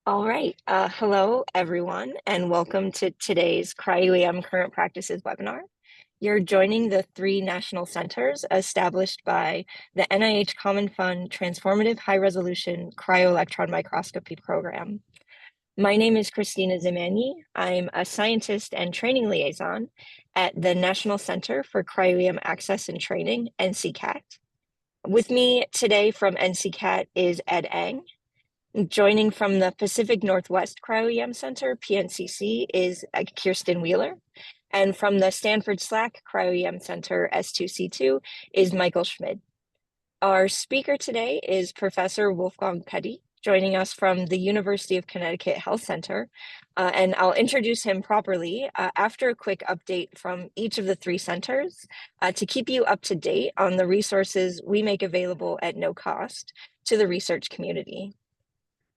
All right. Hello, everyone, and welcome to today's cryo-EM Current Practices webinar. You're joining the 3 national centers established by the NIH Common Fund Transformative High Resolution Cryo-Electron Microscopy Program. My name is Christina Zimani. I'm a scientist and training liaison at the National Center for Cryo-EM Access and Training, NCCAT. With me today from NCCAT is Ed Eng. Joining from the Pacific Northwest Cryo-EM Center, PNCC, is Kirsten Wheeler. And from the Stanford SLAC Cryo-EM Center, S2C2, is Michael Schmid. Our speaker today is Professor Wolfgang Peti, joining us from the University of Connecticut Health Center. And I'll introduce him properly after a quick update from each of the 3 centers to keep you up to date on the resources we make available at no cost to the research community.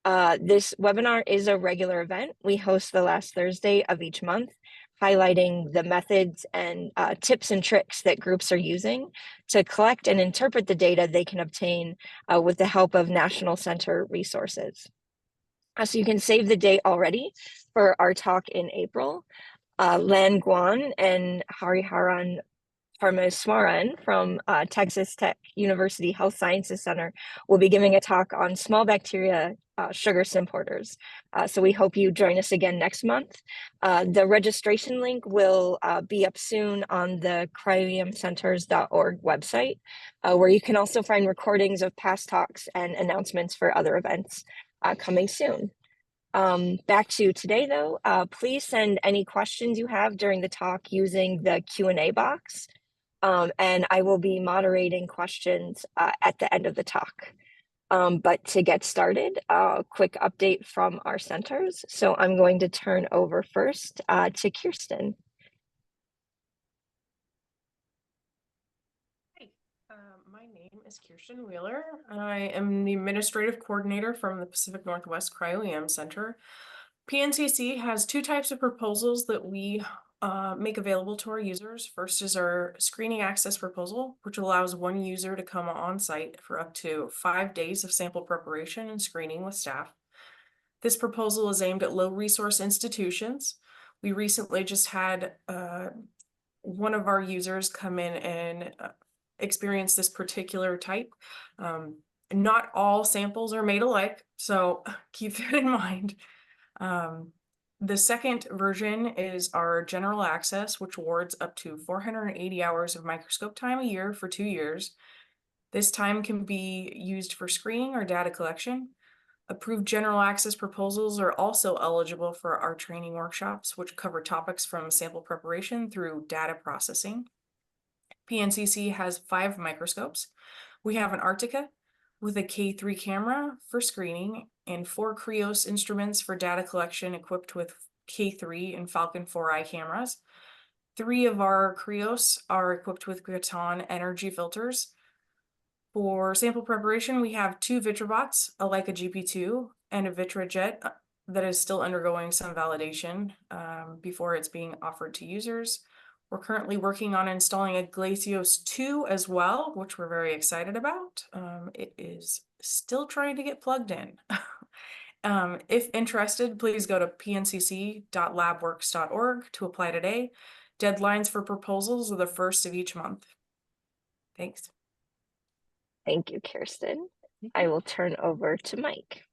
This webinar is a regular event. We host the last Thursday of each month, highlighting the methods and tips and tricks that groups are using to collect and interpret the data they can obtain with the help of National Center resources. So you can save the date already for our talk in April. Lan Guan and Hariharan Parameswaran from Texas Tech University Health Sciences Center will be giving a talk on small bacteria sugar symporters. So we hope you join us again next month. The registration link will be up soon on the cryoemcenters.org website, where you can also find recordings of past talks and announcements for other events coming soon. Back to today though, please send any questions you have during the talk using the Q&A box. And I will be moderating questions at the end of the talk. But to get started, a quick update from our centers. So I'm going to turn over first to Kirsten. Hi, my name is Kirsten Wheeler. I am the administrative coordinator from the Pacific Northwest Cryo-EM Center. PNCC has 2 types of proposals that we make available to our users. First is our screening access proposal, which allows one user to come on site for up to 5 days of sample preparation and screening with staff. This proposal is aimed at low resource institutions. We recently just had one of our users come in and experience this particular type. Not all samples are made alike, so keep that in mind. The second version is our general access, which awards up to 480 hours of microscope time a year for 2 years. This time can be used for screening or data collection. Approved general access proposals are also eligible for our training workshops, which cover topics from sample preparation through data processing. PNCC has 5 microscopes. We have an Arctica with a K3 camera for screening and 4 Krios instruments for data collection equipped with K3 and Falcon 4i cameras. 3 of our Krios are equipped with Graton energy filters. For sample preparation, we have 2 Vitrobots, a Leica GP2 and a Vitrajet that is still undergoing some validation before it's being offered to users. We're currently working on installing a Glacios 2 as well, which we're very excited about. It is still trying to get plugged in. If interested, please go to pncc.labworks.org to apply today. Deadlines for proposals are the 1st of each month. Thanks. Thank you, Kirsten. I will turn over to Mike.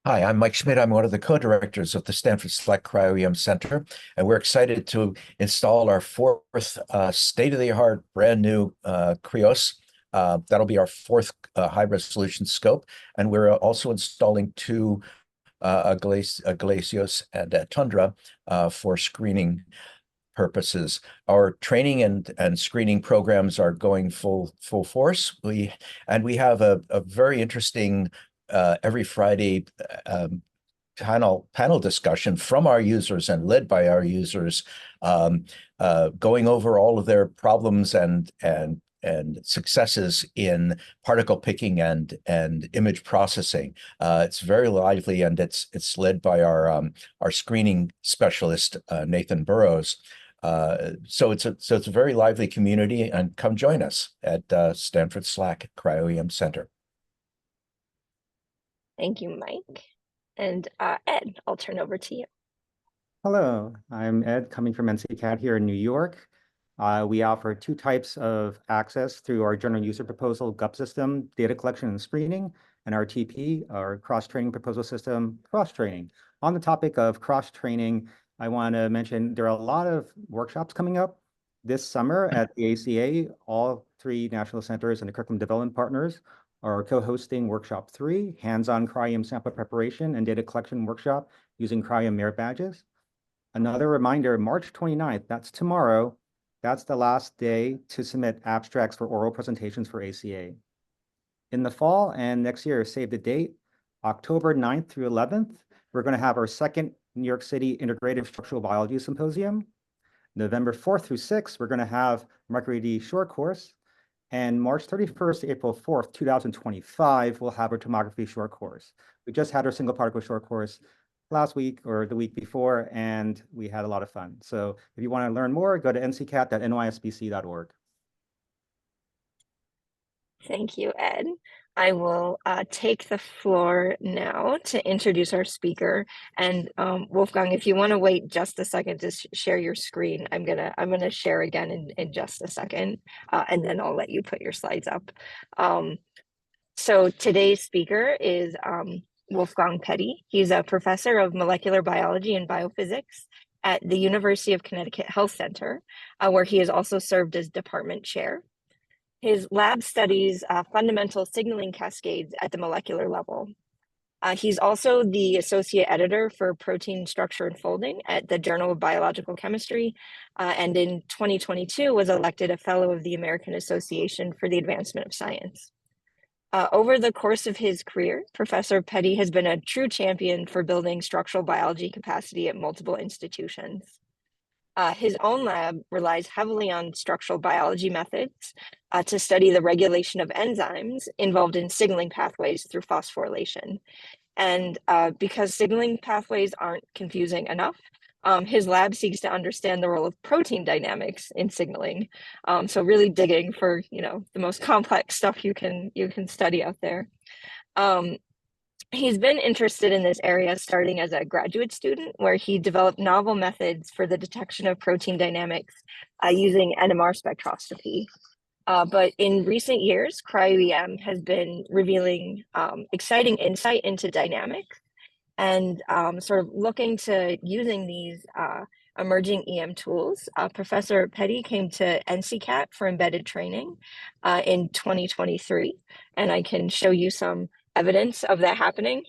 Hi, I'm Mike Schmidt. I'm one of the co-directors of the Stanford SLAC Cryo-EM Center, and we're excited to install our 4th state-of-the-art brand new Krios. That'll be our 4th high-resolution scope, and we're also installing 2 Glacios and a Tundra for screening purposes. Our training and screening programs are going full force. We have a very interesting every Friday panel discussion from our users and led by our users, going over all of their problems and successes in particle picking and image processing. It's very lively, and it's led by our screening specialist Nathan Burrows. So it's a very lively community, and come join us at Stanford SLAC Cryo-EM Center. Thank you, Mike. And Ed, I'll turn over to you. Hello, I'm Ed, coming from NCCAT here in New York. We offer two types of access through our general user proposal GUP system, data collection and screening, and RTP, our cross-training proposal system, cross-training. On the topic of cross-training, I want to mention there are a lot of workshops coming up this summer at the ACA. All three national centers and the curriculum development partners are co-hosting workshop 3, hands-on cryo-EM sample preparation and data collection workshop using cryo-EM merit badges. Another reminder, March 29th, that's tomorrow, that's the last day to submit abstracts for oral presentations for ACA. In the fall and next year, save the date, October 9th through 11th, we're going to have our second New York City Integrative Structural Biology Symposium. November 4th through 6th, we're going to have micro-ED short course. And March 31st to April 4th, 2025, we'll have our tomography short course. We just had our single particle short course last week or the week before, and we had a lot of fun. So if you want to learn more, go to nccat.nysbc.org. Thank you, Ed. I will take the floor now to introduce our speaker. And Wolfgang, if you want to wait just a second to share your screen, I'm gonna share again in just a second, and then I'll let you put your slides up. So today's speaker is Wolfgang Peti. He's a professor of molecular biology and biophysics at the University of Connecticut Health Center, where he has also served as department chair. His lab studies fundamental signaling cascades at the molecular level. He's also the associate editor for protein structure and folding at the Journal of Biological Chemistry, and in 2022 was elected a fellow of the American Association for the Advancement of Science. Over the course of his career, Professor Peti has been a true champion for building structural biology capacity at multiple institutions. His own lab relies heavily on structural biology methods to study the regulation of enzymes involved in signaling pathways through phosphorylation. And because signaling pathways aren't confusing enough, his lab seeks to understand the role of protein dynamics in signaling. So really digging for, the most complex stuff you can study out there. He's been interested in this area starting as a graduate student, where he developed novel methods for the detection of protein dynamics using NMR spectroscopy. But in recent years, cryo-EM has been revealing exciting insight into dynamics and sort of looking to using these emerging EM tools. Professor Peti came to NCCAT for embedded training in 2023, and I can show you some evidence of that happening.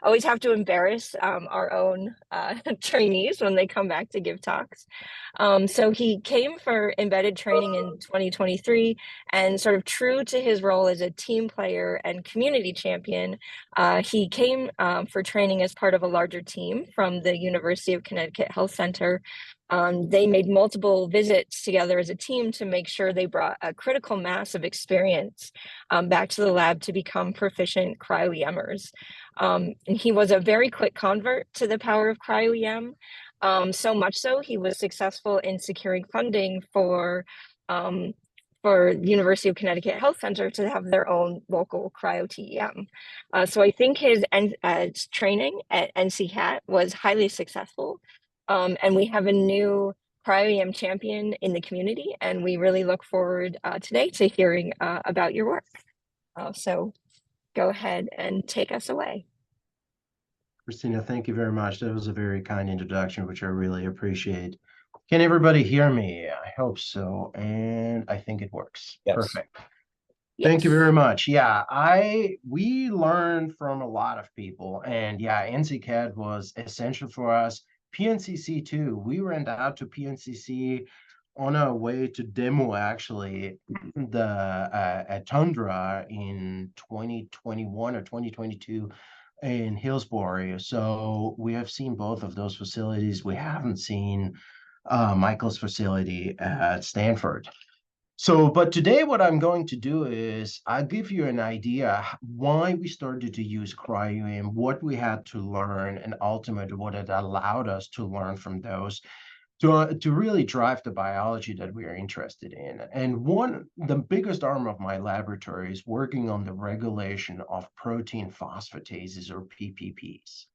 Always have to embarrass our own trainees when they come back to give talks. So he came for embedded training in 2023, and sort of true to his role as a team player and community champion, he came for training as part of a larger team from the University of Connecticut Health Center. They made multiple visits together as a team to make sure they brought a critical mass of experience back to the lab to become proficient cryo-EMers. And he was a very quick convert to the power of cryo-EM, so much so he was successful in securing funding for University of Connecticut Health Center to have their own local cryo-TEM. So I think his training at NCCAT was highly successful. And we have a new cryo-EM champion in the community, and we really look forward today to hearing about your work. So go ahead and take us away. Christina, thank you very much. That was a very kind introduction, which I really appreciate. Can everybody hear me? I hope so, and I think it works. Yes. Perfect. Yes. Thank you very much. Yeah, we learned from a lot of people, and yeah, NCCAT was essential for us. PNCC too. We went out to PNCC on our way to demo actually at Tundra in 2021 or 2022 in Hillsborough. So we have seen both of those facilities. We haven't seen Michael's facility at Stanford. So, but today what I'm going to do is I'll give you an idea why we started to use cryo-EM, what we had to learn, and ultimately what it allowed us to learn from those to really drive the biology that we are interested in. And the biggest arm of my laboratory is working on the regulation of protein phosphatases or PPPs.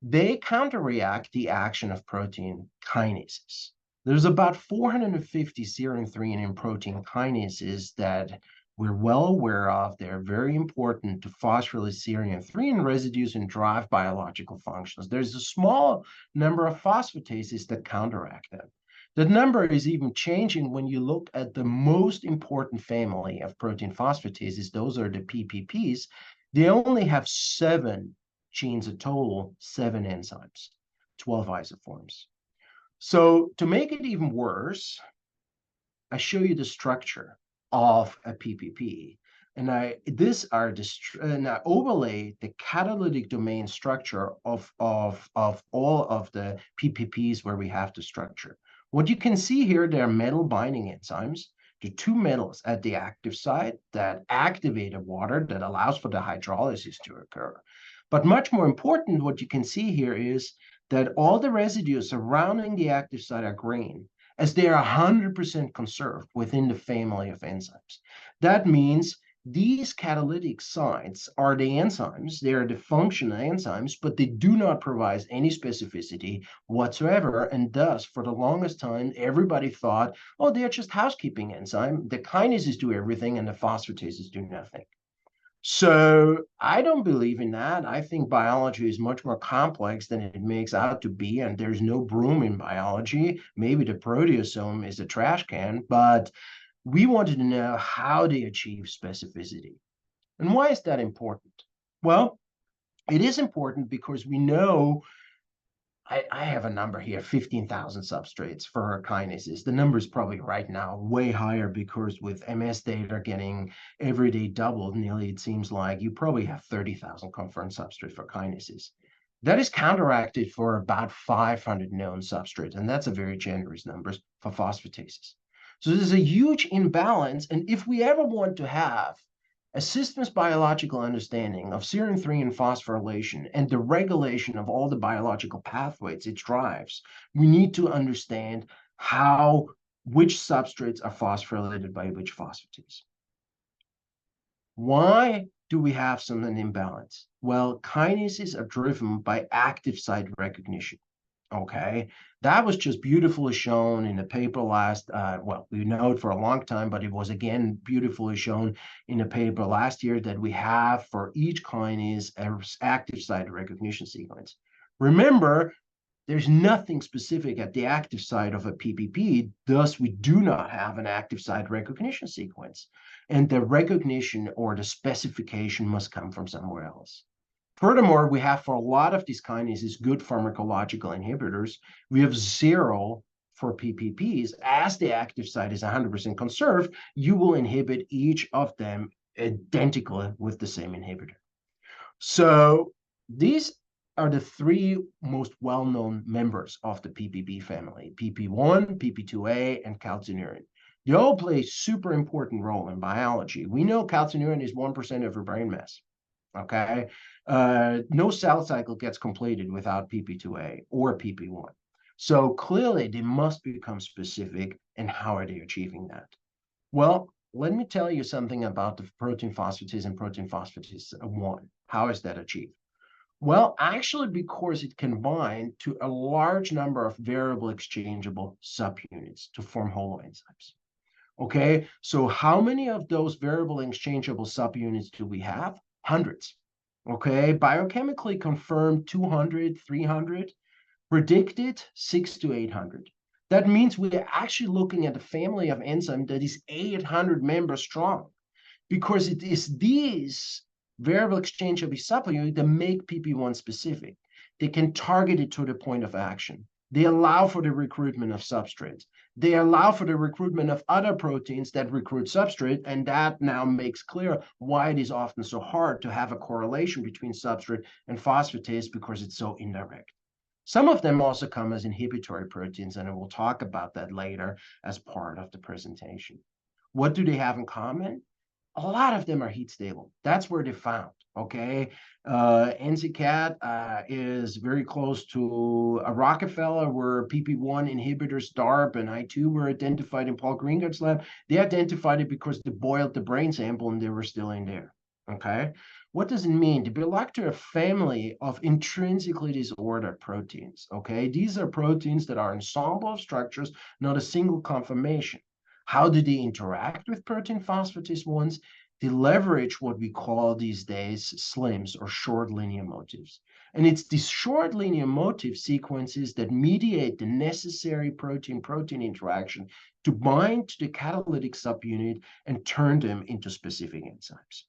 they counteract the action of protein kinases. There's about 450 serine 3 protein kinases that we're well aware of. They're very important to phosphorylate serine 3 residues and drive biological functions. There's a small number of phosphatases that counteract them. That number is even changing when you look at the most important family of protein phosphatases. Those are the PPPs. They only have 7 genes, a total 7 enzymes, 12 isoforms. So to make it even worse, I show you the structure of a PPP. And I overlay the catalytic domain structure of all of the PPPs where we have the structure. What you can see here, there are metal binding enzymes. The 2 metals at the active site that activate the water that allows for the hydrolysis to occur. But much more important, what you can see here is that all the residues surrounding the active site are green, as they are 100% conserved within the family of enzymes. That means these catalytic sites are the enzymes, they are the functional enzymes, but they do not provide any specificity whatsoever. And thus, for the longest time, everybody thought, oh, they're just housekeeping enzyme. The kinases do everything and the phosphatases do nothing. So I don't believe in that. I think biology is much more complex than it makes out to be, and there's no broom in biology. Maybe the proteasome is a trash can, but we wanted to know how they achieve specificity. And why is that important? Well, it is important because we know I have a number here, 15,000 substrates for kinases. The number is probably right now way higher because with MS data getting every day doubled, nearly it seems like you probably have 30,000 confirmed substrates for kinases. That is counteracted for about 500 known substrates, and that's a very generous number for phosphatases. So there's a huge imbalance, and if we ever want to have a system's biological understanding of serine 3 and phosphorylation and the regulation of all the biological pathways it drives, we need to understand which substrates are phosphorylated by which phosphatase. Why do we have an imbalance? Well, kinases are driven by active site recognition. Okay, that was just beautifully shown in the paper last, well, we know it for a long time, but it was again beautifully shown in the paper last year that we have for each kinase an active site recognition sequence. Remember, there's nothing specific at the active site of a PPP, thus we do not have an active site recognition sequence. And the recognition or the specification must come from somewhere else. Furthermore, we have for a lot of these kinases good pharmacological inhibitors. We have 0 for PPPs. As the active site is 100% conserved, you will inhibit each of them identically with the same inhibitor. So these are the 3 most well-known members of the PPP family: PP1, PP2A, and calcineurin. They all play a super important role in biology. We know calcineurin is 1% of your brain mass. Okay, no cell cycle gets completed without PP2A or PP1. So clearly they must become specific, and how are they achieving that? Well, let me tell you something about the protein phosphatase and protein phosphatase 1. How is that achieved? Well, actually, because it can bind to a large number of variable exchangeable subunits to form holoenzymes. Okay, so how many of those variable exchangeable subunits do we have? Hundreds. Okay, biochemically confirmed 200, 300, predicted 600 to 800. That means we're actually looking at a family of enzymes that is 800 members strong, because it is these variable exchangeable subunits that make PP1 specific. They can target it to the point of action. They allow for the recruitment of substrates. They allow for the recruitment of other proteins that recruit substrate, and that now makes clear why it is often so hard to have a correlation between substrate and phosphatase, because it's so indirect. Some of them also come as inhibitory proteins, and I will talk about that later as part of the presentation. What do they have in common? A lot of them are heat stable. That's where they're found. Okay, NCCAT is very close to a Rockefeller, where PP1 inhibitors, DARP and I2 were identified in Paul Greengard's lab. They identified it because they boiled the brain sample and they were still in there. Okay, What does it mean? They belong to a family of intrinsically disordered proteins, okay? These are proteins that are an ensemble of structures, not a single conformation. How do they interact with protein phosphatase ones? They leverage what we call these days SLIMs, or short linear motifs. And it's these short linear motif sequences that mediate the necessary protein-protein interaction to bind to the catalytic subunit and turn them into specific enzymes.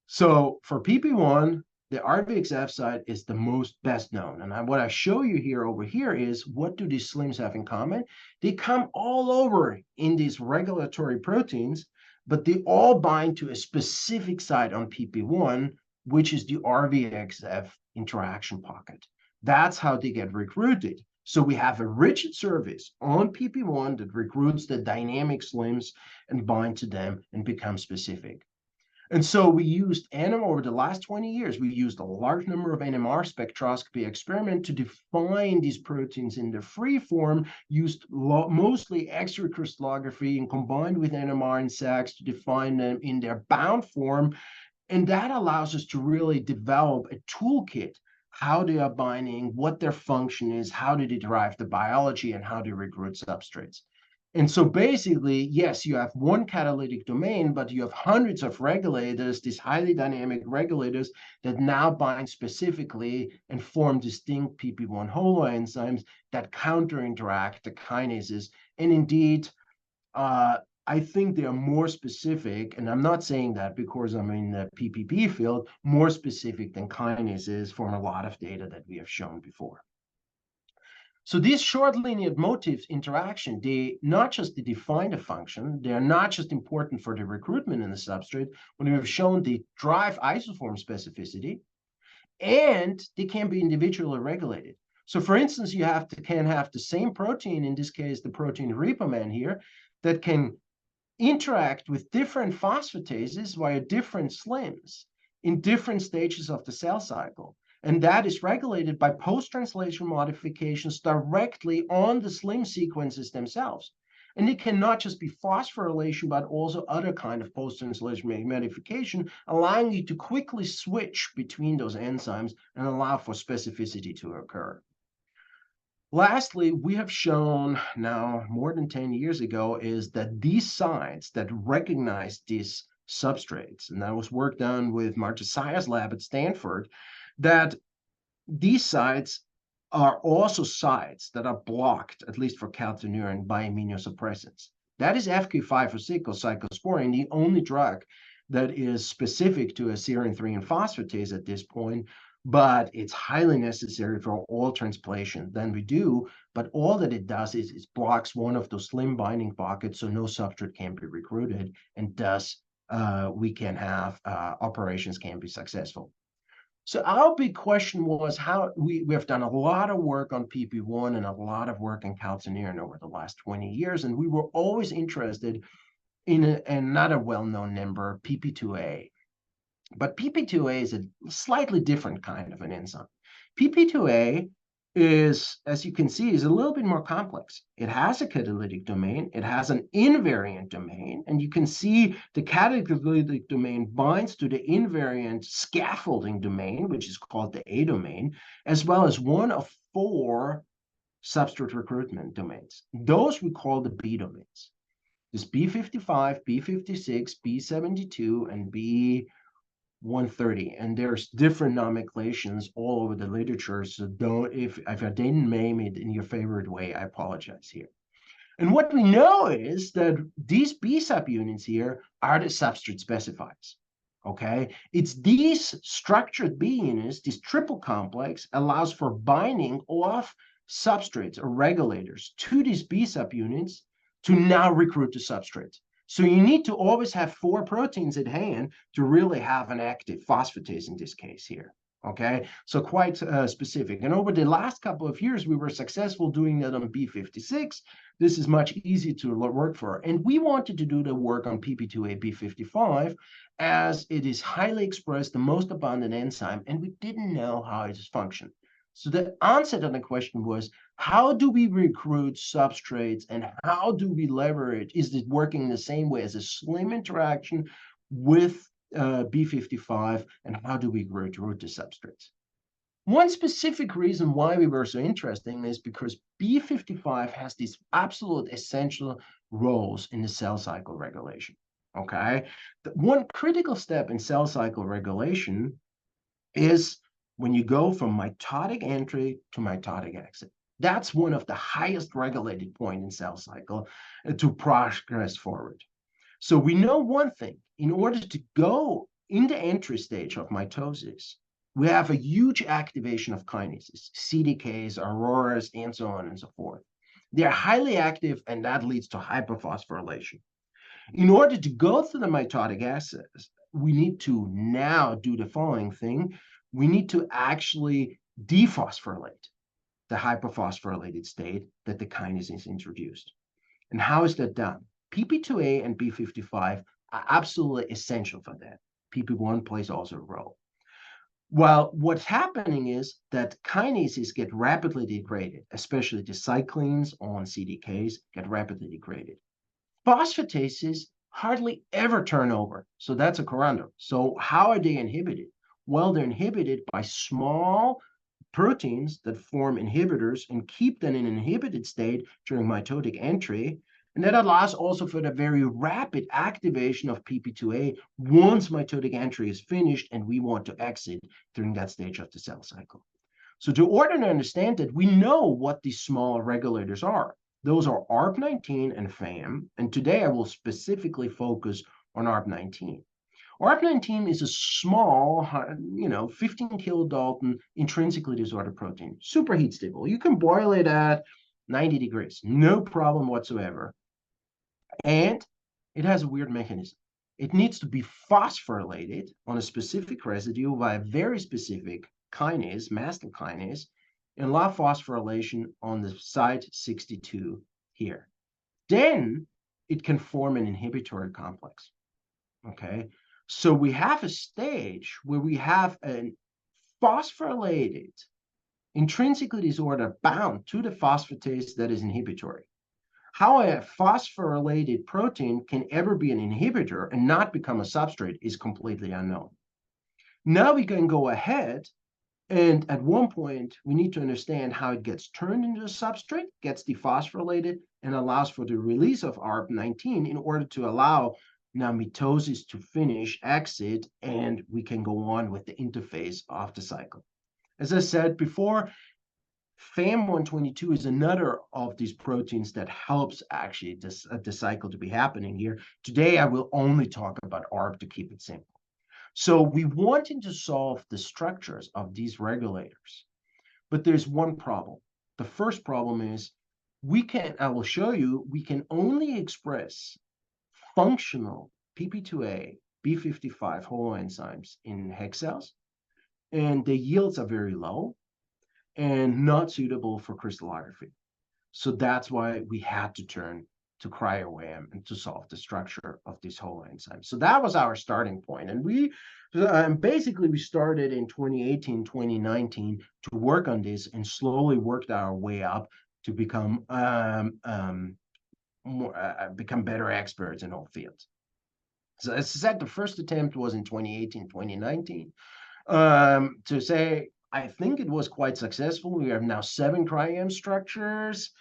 So for PP1, the RBXF site is the most best known. And what I show you here over here is, what do these SLIMs have in common? They come all over in these regulatory proteins, but they all bind to a specific site on PP1, which is the RBXF interaction pocket. That's how they get recruited. So we have a rigid surface on PP1 that recruits the dynamic SLIMs and bind to them and become specific. And so we used over the last 20 years, we used a large number of NMR spectroscopy experiments to define these proteins in their free form, used mostly X-ray crystallography and combined with NMR and SACs to define them in their bound form. And that allows us to really develop a toolkit, how they are binding, what their function is, how do they derive the biology, and how they recruit substrates. And so basically, yes, you have one catalytic domain, but you have hundreds of regulators, these highly dynamic regulators that now bind specifically and form distinct PP1 holoenzymes that counter-interact the kinases. And indeed, I think they are more specific, and I'm not saying that because I'm in the PPP field, more specific than kinases from a lot of data that we have shown before. So these short linear motifs interaction, they not just define a function, they are not just important for the recruitment in the substrate, but we have shown they drive isoform specificity, and they can be individually regulated. So for instance, you can have the same protein, in this case, the protein ripoman here, that can interact with different phosphatases via different SLIMs in different stages of the cell cycle. And that is regulated by post-translation modifications directly on the SLIM sequences themselves. And it can not just be phosphorylation, but also other kind of post-translation modification, allowing you to quickly switch between those enzymes and allow for specificity to occur. Lastly, we have shown now more than 10 years ago is that these sites that recognize these substrates, and that was work done with Marta Saya's lab at Stanford, that these sites are also sites that are blocked, at least for calcineurin, by immunosuppressants. That is FK506 or cyclosporine, the only drug that is specific to a serine 3 and phosphatase at this point, but it's highly necessary for all transplantation than we do. But all that it does is it blocks one of those SLIM binding pockets, so no substrate can be recruited, and thus we can have operations can be successful. So our big question was how we have done a lot of work on PP1 and a lot of work in calcineurin over the last 20 years, and we were always interested in another well-known number, PP2A. But PP2A is a slightly different kind of an enzyme. PP2A is, as you can see, is a little bit more complex. It has a catalytic domain, it has an invariant domain, and you can see the catalytic domain binds to the invariant scaffolding domain, which is called the A domain, as well as one of 4 substrate recruitment domains. Those we call the B domains. There's B55, B56, B72, and B130, and there's different nomenclations all over the literature. So if I didn't name it in your favorite way, I apologize here. And what we know is that these B subunits here are the substrate specifiers. Okay, it's these structured B units, this triple complex allows for binding of substrates or regulators to these B subunits to now recruit the substrate. So you need to always have 4 proteins at hand to really have an active phosphatase in this case here. Okay, so quite specific. And over the last couple of years, we were successful doing that on B56. This is much easier to work for. And we wanted to do the work on PP2A B55 as it is highly expressed, the most abundant enzyme, and we didn't know how it functioned. So the answer to the question was, how do we recruit substrates and how do we leverage? Is it working the same way as a SLIM interaction with B55, and how do we recruit the substrates? One specific reason why we were so interested is because B55 has these absolute essential roles in the cell cycle regulation, okay? The one critical step in cell cycle regulation is when you go from mitotic entry to mitotic exit. That's one of the highest regulated point in cell cycle to progress forward. So we know one thing, in order to go in the entry stage of mitosis, we have a huge activation of kinases, CDKs, auroras, and so on and so forth. They're highly active, and that leads to hyperphosphorylation. In order to go through the mitotic axis, we need to now do the following thing. We need to actually dephosphorylate the hyperphosphorylated state that the kinase is introduced. And how is that done? PP2A and B55 are absolutely essential for that. PP1 plays also a role. Well, what's happening is that kinases get rapidly degraded, especially the cyclines on CDKs get rapidly degraded. Phosphatases hardly ever turn over, so that's a corundum. So how are they inhibited? Well, they're inhibited by small proteins that form inhibitors and keep them in an inhibited state during mitotic entry. And that allows also for the very rapid activation of PP2A once mitotic entry is finished and we want to exit during that stage of the cell cycle. So to order and understand that, we know what these small regulators are. Those are ARPP19 and FAM, and today I will specifically focus on ARPP19. ARPP19 is a small, 15 kilodalton intrinsically disordered protein, super heat stable. You can boil it at 90 degrees, no problem whatsoever. And it has a weird mechanism. It needs to be phosphorylated on a specific residue by a very specific kinase, mast kinase, and allow phosphorylation on the site 62 here. Then it can form an inhibitory complex. Okay, so we have a stage where we have a phosphorylated, intrinsically disorder bound to the phosphatase that is inhibitory. How a phosphorylated protein can ever be an inhibitor and not become a substrate is completely unknown. Now we can go ahead, and at one point, we need to understand how it gets turned into a substrate, gets dephosphorylated, and allows for the release of ARPP19 in order to allow now mitosis to finish, exit, and we can go on with the interface of the cycle. As I said before, FAM122 is another of these proteins that helps actually the cycle to be happening here. Today, I will only talk about ARP to keep it simple. So we wanted to solve the structures of these regulators, but there's one problem. The first problem is I will show you, we can only express functional PP2A, B55 holoenzymes in hex cells, and the yields are very low and not suitable for crystallography. So that's why we had to turn to cryo-EM and to solve the structure of these holoenzymes. So that was our starting point. And we basically started in 2018, 2019 to work on this and slowly worked our way up to become better experts in all fields. So as I said, the first attempt was in 2018, 2019 to say, I think it was quite successful. We have now 7 cryo-EM structures,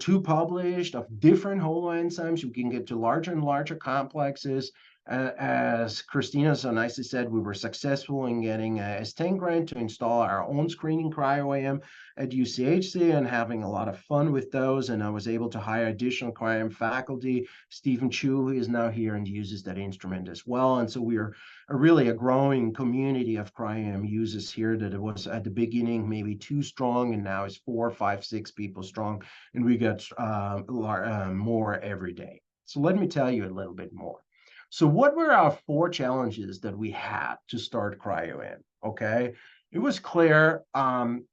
2 published of different holoenzymes. You can get to larger and larger complexes. As Christina so nicely said, we were successful in getting a S10 grant to install our own screening cryo-EM at UCHC and having a lot of fun with those. And I was able to hire additional cryo-EM faculty. Stephen Chu, who is now here and uses that instrument as well. And so we are really a growing community of cryo-EM users here that it was at the beginning maybe 2 strong, and now is 4, 5, 6 people strong. And we got more every day. So let me tell you a little bit more. So what were our 4 challenges that we had to start cryo-EM? Okay, it was clear, when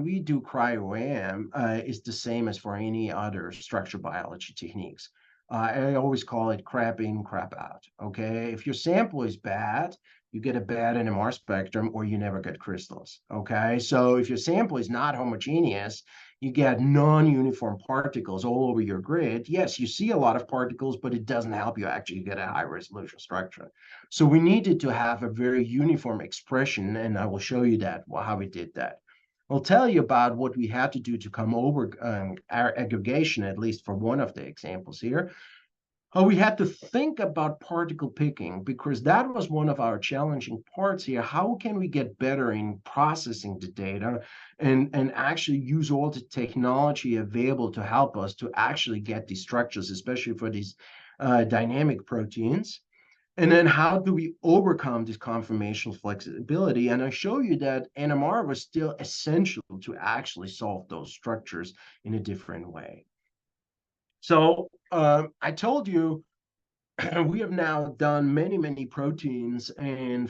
we do cryo-EM, it's the same as for any other structural biology techniques. I always call it crap in, crap out. Okay, if your sample is bad, you get a bad NMR spectrum or you never get crystals. Okay, so if your sample is not homogeneous, you get non-uniform particles all over your grid. Yes, you see a lot of particles, but it doesn't help you actually get a high resolution structure. So we needed to have a very uniform expression, and I will show you that, how we did that. I'll tell you about what we had to do to come over our aggregation, at least for one of the examples here. How we had to think about particle picking, because that was one of our challenging parts here. How can we get better in processing the data and actually use all the technology available to help us to actually get these structures, especially for these dynamic proteins? And then how do we overcome this conformational flexibility? And I show you that NMR was still essential to actually solve those structures in a different way. So I told you we have now done many proteins, and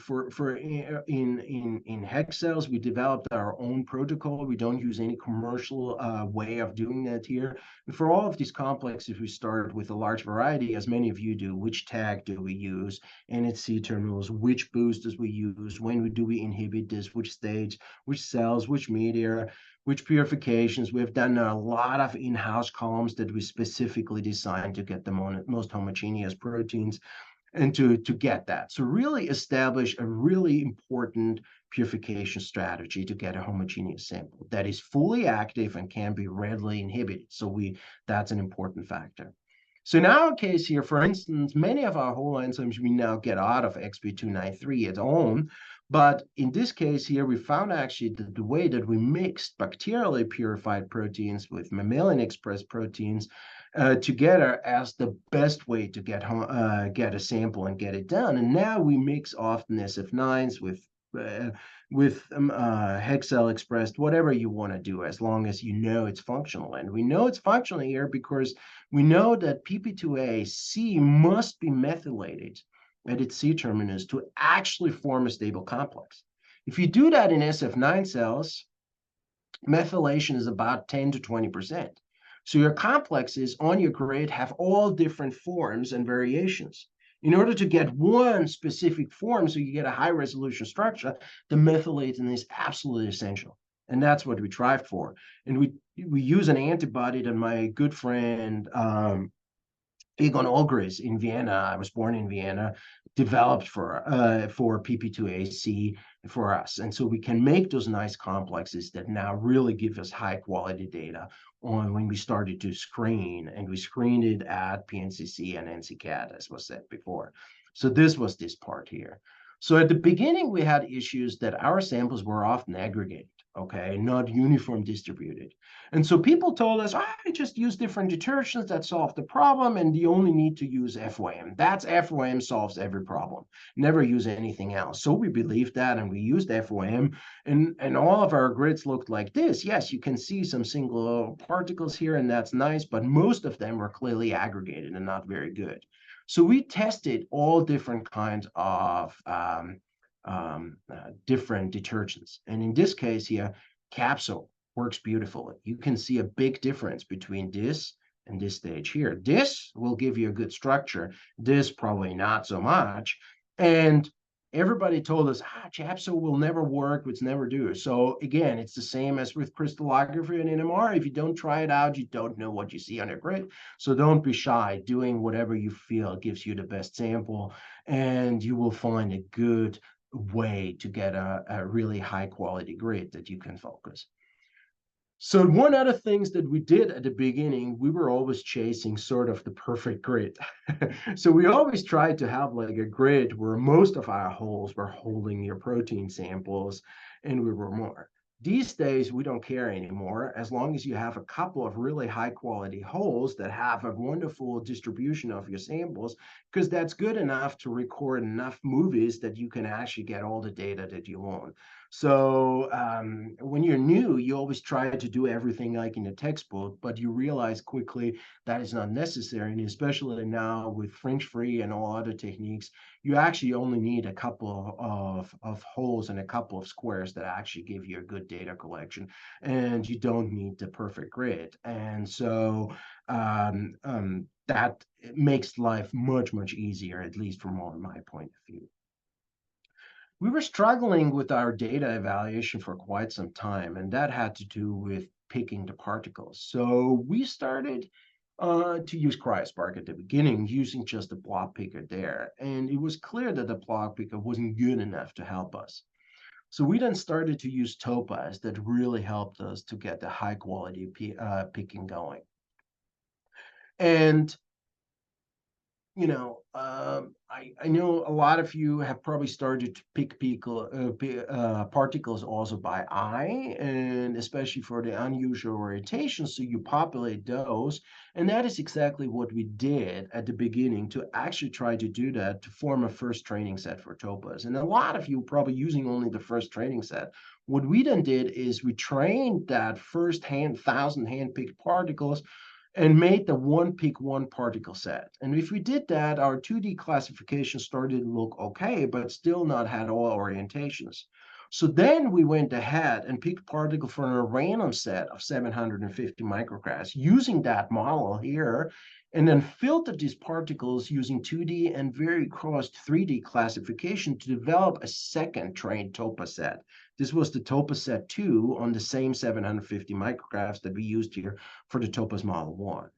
in hex cells we developed our own protocol. We don't use any commercial way of doing that here. And for all of these complexes, we start with a large variety, as many of you do. Which tag do we use? NHC terminals. Which boosters we use? When do we inhibit this? Which stage? Which cells? Which media? Which purifications? We've done a lot of in-house columns that we specifically designed to get the most homogeneous proteins and to get that. So really establish a really important purification strategy to get a homogeneous sample that is fully active and can be readily inhibited. So that's an important factor. So in our case here, for instance, many of our whole enzymes we now get out of XB293 its own. But in this case here, we found actually that the way that we mixed bacterially purified proteins with mammalian expressed proteins together as the best way to get a sample and get it done. And now we mix often SF9s with hex cell expressed, whatever you want to do, as long as you know it's functional. And we know it's functional here because we know that PP2A C must be methylated at its C terminus to actually form a stable complex. If you do that in SF9 cells, methylation is about 10 to 20%. So your complexes on your grid have all different forms and variations. In order to get one specific form, so you get a high resolution structure, the methylating is absolutely essential. And that's what we tried for. And we use an antibody that my good friend Egon Olgris in Vienna, I was born in Vienna, developed for PP2AC for us. And so we can make those nice complexes that now really give us high quality data on when we started to screen, and we screened it at PNCC and NCCAT, as was said before. So this was this part here. So at the beginning, we had issues that our samples were often aggregated, okay, not uniform distributed. And so people told us, I just use different detergents that solve the problem, and you only need to use FOM. That's FOM solves every problem. Never use anything else. So we believed that, and we used FOM, and all of our grids looked like this. Yes, you can see some single particles here, and that's nice, but most of them were clearly aggregated and not very good. So we tested all different kinds of different detergents. And in this case here, capsule works beautifully. You can see a big difference between this and this stage here. This will give you a good structure. This probably not so much. And everybody told us, capsule will never work, it's never do. So again, it's the same as with crystallography and NMR. If you don't try it out, you don't know what you see on a grid. So don't be shy. Doing whatever you feel gives you the best sample, and you will find a good way to get a really high quality grid that you can focus. So one of the things that we did at the beginning, we were always chasing sort of the perfect grid. So we always tried to have like a grid where most of our holes were holding your protein samples, and we were more. These days, we don't care anymore, as long as you have a couple of really high quality holes that have a wonderful distribution of your samples, because that's good enough to record enough movies that you can actually get all the data that you want. So when you're new, you always try to do everything like in a textbook, but you realize quickly that is not necessary. And especially now with fringe-free and all other techniques, you actually only need a couple of holes and a couple of squares that actually give you a good data collection, and you don't need the perfect grid. And so that makes life much easier, at least from my point of view. We were struggling with our data evaluation for quite some time, and that had to do with picking the particles. So we started to use CryoSpark at the beginning, using just a block picker there. And it was clear that the block picker wasn't good enough to help us. So we then started to use Topaz that really helped us to get the high quality picking going. And I know a lot of you have probably started to pick particles also by eye, and especially for the unusual orientation, so you populate those. And that is exactly what we did at the beginning to actually try to do that, to form a first training set for Topaz. And a lot of you probably using only the first training set. What we then did is we trained that first 1,000 hand-picked particles and made the one pick one particle set. And if we did that, our 2D classification started to look okay, but still not had all orientations. So then we went ahead and picked particle from a random set of 750 micrograms using that model here, and then filtered these particles using 2D and very crossed 3D classification to develop a second trained Topaz set. This was the Topaz set 2 on the same 750 micrographs that we used here for the Topaz Model 1.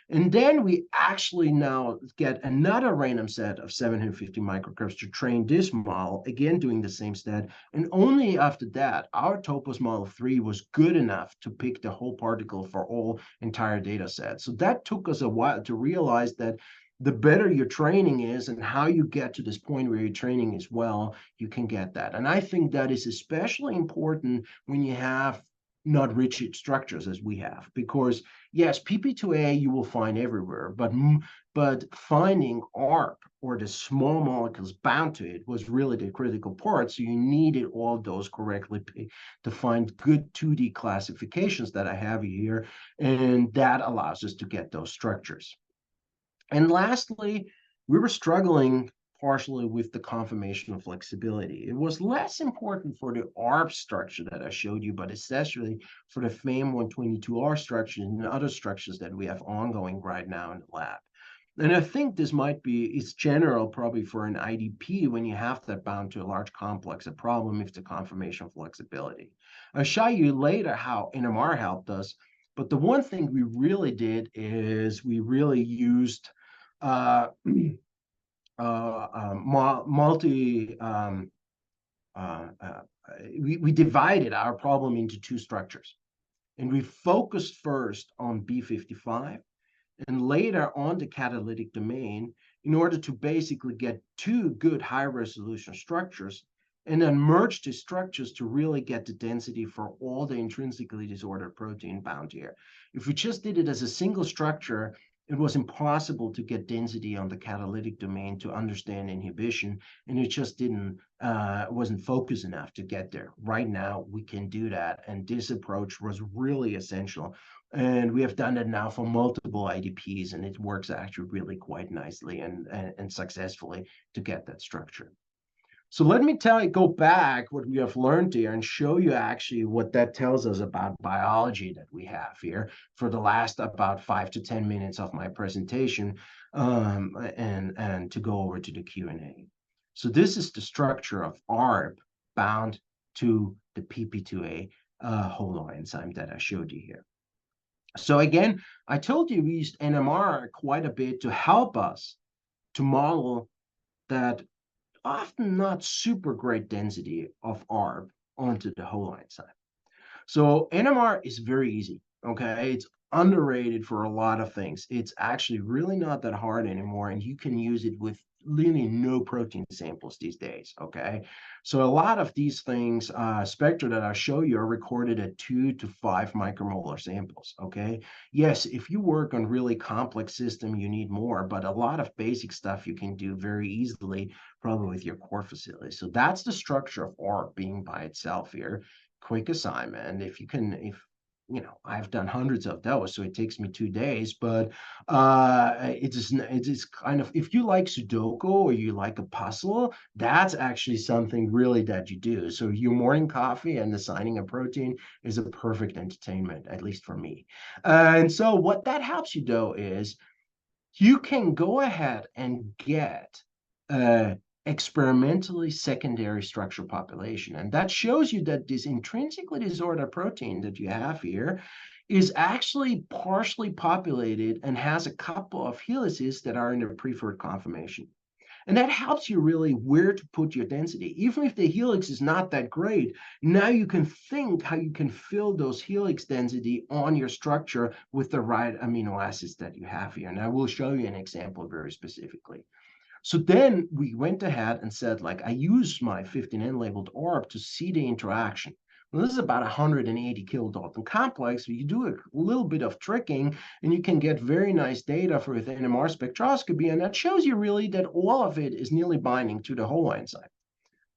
And then we actually now get another random set of 750 micrograms to train this model, again doing the same step. And only after that, our Topaz Model 3 was good enough to pick the whole particle for all entire data sets. So that took us a while to realize that the better your training is and how you get to this point where your training is well, you can get that. And I think that is especially important when you have not rigid structures as we have, because yes, PP2A you will find everywhere, but finding ARP or the small molecules bound to it was really the critical part. So you needed all those correctly to find good 2D classifications that I have here, and that allows us to get those structures. And lastly, we were struggling partially with the conformational flexibility. It was less important for the ARP structure that I showed you, but especially for the FAM122R structure and other structures that we have ongoing right now in the lab. And I think this might be, it's general probably for an IDP when you have that bound to a large complex, a problem with the conformational flexibility. I'll show you later how NMR helped us, but the one thing we really did is we really used we divided our problem into two structures, and we focused first on B55 and later on the catalytic domain in order to basically get two good high resolution structures, and then merge the structures to really get the density for all the intrinsically disordered protein bound here. If we just did it as a single structure, it was impossible to get density on the catalytic domain to understand inhibition, and it just wasn't focused enough to get there. Right now, we can do that, and this approach was really essential. And we have done that now for multiple IDPs, and it works actually really quite nicely and successfully to get that structure. So let me go back what we have learned here and show you actually what that tells us about biology that we have here for the last about 5 to 10 minutes of my presentation, and to go over to the Q&A. So this is the structure of ARP bound to the PP2A holoenzyme that I showed you here. So again, I told you we used NMR quite a bit to help us to model that often not super great density of ARP onto the holoenzyme. So NMR is very easy, okay? It's underrated for a lot of things. It's actually really not that hard anymore, and you can use it with really no protein samples these days, okay? So a lot of these things, spectra that I show you are recorded at 2 to 5 micromolar samples, okay? Yes, if you work on really complex system, you need more, but a lot of basic stuff you can do very easily, probably with your core facility. So that's the structure of ARP being by itself here. Quick assignment. If I've done hundreds of those, so it takes me 2 days, but it's kind of, if you like Sudoku or you like a puzzle, that's actually something really that you do. So your morning coffee and assigning a protein is a perfect entertainment, at least for me. And so what that helps you though is you can go ahead and get experimentally secondary structure population. And that shows you that this intrinsically disordered protein that you have here is actually partially populated and has a couple of helices that are in a preferred conformation. And that helps you really where to put your density. Even if the helix is not that great, now you can think how you can fill those helix density on your structure with the right amino acids that you have here. And I will show you an example very specifically. So then we went ahead and said, like, I use my 15N labeled ARP to see the interaction. Well, this is about 180 kilodalton complex. You do a little bit of tricking, and you can get very nice data for with NMR spectroscopy, and that shows you really that all of it is nearly binding to the holoenzyme.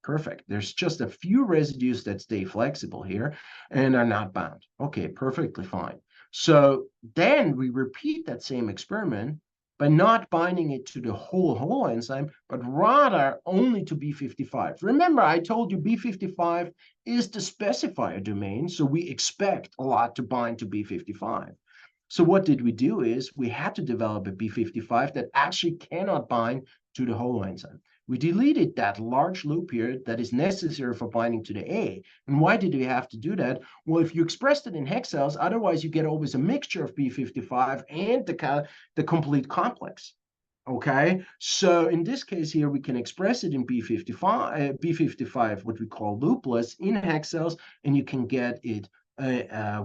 Perfect. There's just a few residues that stay flexible here and are not bound. Okay, perfectly fine. So then we repeat that same experiment by not binding it to the whole holoenzyme, but rather only to B55. Remember, I told you B55 is the specifier domain, so we expect a lot to bind to B55. So what did we do is we had to develop a B55 that actually cannot bind to the holoenzyme. We deleted that large loop here that is necessary for binding to the A. And why did we have to do that? Well, if you expressed it in hex cells, otherwise you get always a mixture of B55 and the complete complex. Okay, so in this case here, we can express it in B55, what we call loopless in hex cells, and you can get it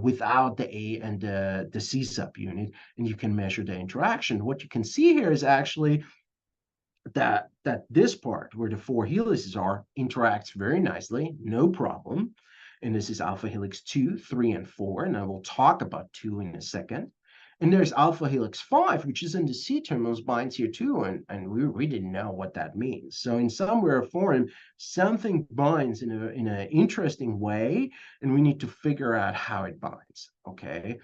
without the A and the C subunit, and you can measure the interaction. What you can see here is actually that this part where the four helices are interacts very nicely, no problem. And this is alpha helix 2, 3, and 4, and I will talk about 2 in a second. And there's alpha helix 5, which is in the C terminals, binds here too, and we didn't know what that means. So in some way or form, something binds in an interesting way, and we need to figure out how it binds, okay?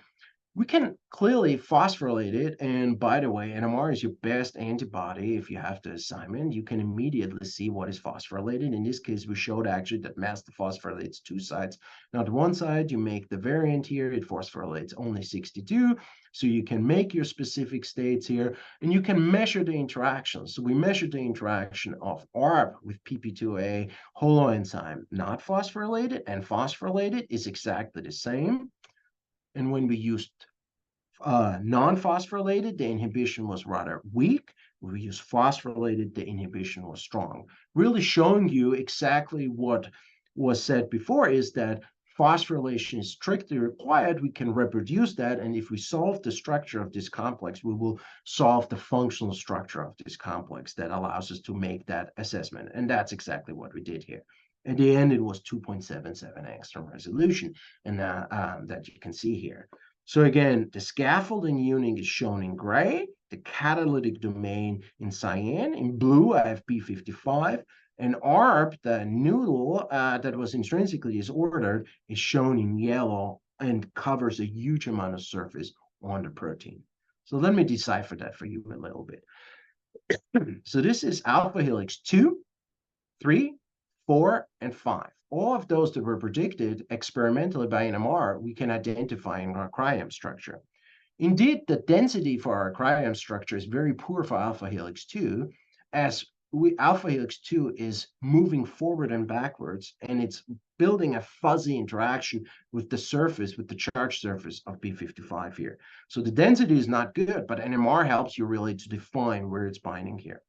We can clearly phosphorylate it, and by the way, NMR is your best antibody. If you have the assignment, you can immediately see what is phosphorylated. In this case, we showed actually that mass phosphorylates two sides. Now, to one side, you make the variant here, it phosphorylates only 62, so you can make your specific states here, and you can measure the interaction. So we measured the interaction of ARP with PP2A holoenzyme, not phosphorylated, and phosphorylated is exactly the same. And when we used non-phosphorylated, the inhibition was rather weak. When we used phosphorylated, the inhibition was strong. Really showing you exactly what was said before is that phosphorylation is strictly required. We can reproduce that, and if we solve the structure of this complex, we will solve the functional structure of this complex that allows us to make that assessment, and that's exactly what we did here. At the end, it was 2.77 angstrom resolution, and that you can see here. So again, the scaffold in union is shown in gray, the catalytic domain in cyan. In blue, I have B55, and ARP, the noodle that was intrinsically disordered, is shown in yellow and covers a huge amount of surface on the protein. So let me decipher that for you a little bit. So this is alpha helix 2, 3, 4, and 5. All of those that were predicted experimentally by NMR, we can identify in our cryo-EM structure. Indeed, the density for our cryo-EM structure is very poor for alpha helix 2, as alpha helix 2 is moving forward and backwards, and it's building a fuzzy interaction with the surface, with the charged surface of B55 here. So the density is not good, but NMR helps you really to define where it's binding here.